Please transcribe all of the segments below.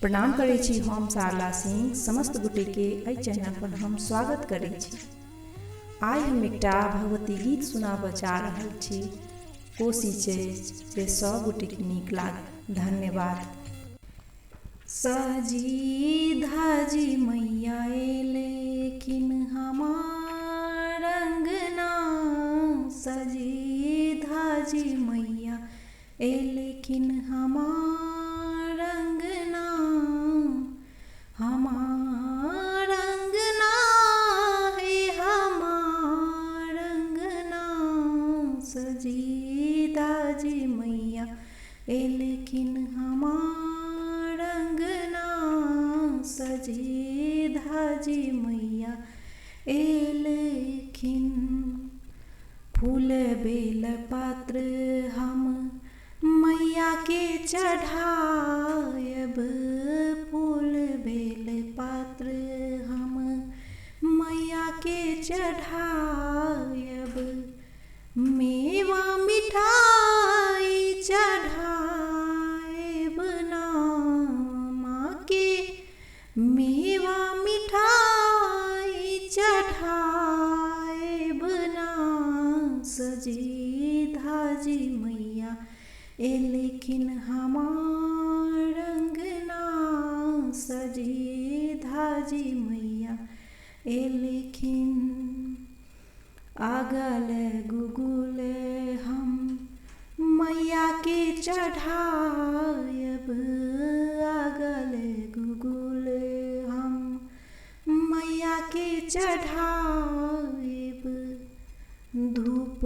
प्रणाम करै छी हम शारला सिंह। समस्त गोटे के एहि चैनल पर हम स्वागत करै छी। आइ हम एकटा भगवती गीत सुनाबऽ जा रहल छी। कोशिश छै जे सब गोटे के नीक लागे। धन्यवाद। सजी धाजी मैया एलेखिन हमार अंगना, सजी धाजी मैया एलेखिन हमार अंगना, हमार अंगना है हमार अंगना, सजी धाजी मैया एलेखिन हमार अंगना, सजी धाजी मैया एलेखिन। फूल बेल पात्र हम मैया के चढ़ायब, फूल बेल पात्र हम मैया के चढ़ायब, मेवा मिठाई चढ़ायब ना माँ के, मेवा मिठाई चढ़ायब ना, सजी धाजी मैया एलेखिन हमार अंगना, सजी धाजी मैया एलेखिन। अगल गुगुल हम मैया के चढ़ायब, अगल गुगुल हम मैया के चढ़ायब, धूप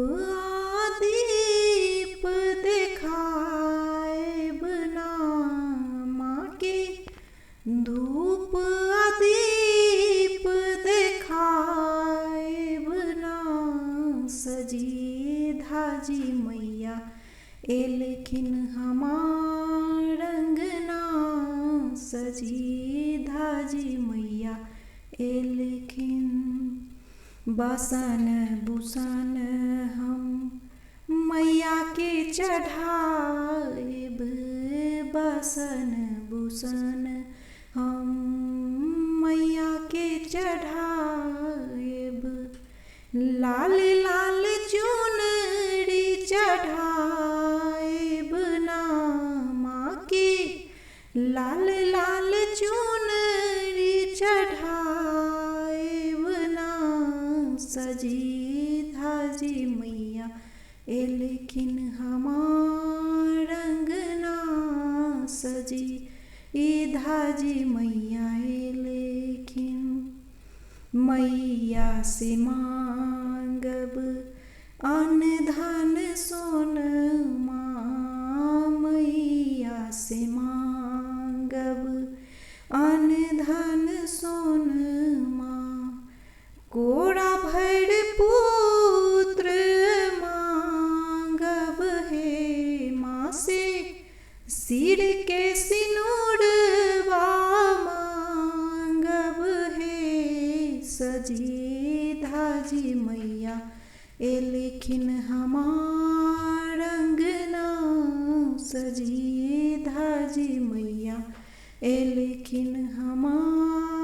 दीप देखायब ना माँ के, धूप दीप देखायब ना, सजी धाजी मैया एलेखिन हमार अंगना, सजी धाजी मैया एलेखिन। बासन बुसन हम मैया के चढ़ायब, बासन बुसन हम मैया के चढ़ायब, लाल लाल चुनरी चढ़ायब ना माँ के, लाल लाल चुनरी चढ़ायब ना, सजी धाजी मैया एलेखिन हमार अंगना, सजी धाजी मैया एलेखिन। मैया से मांगब अन्न धन सोनमा, मैया से मांगब अन्न धन सोनमा, कोड़ा भर पुत्र मांगब हे माँ से, सिर के सिनुरवा मांगब हे, सजी धाजी मैया एलेखिन हमार अंगना, सजी धाजी मैया एलेखिन हमार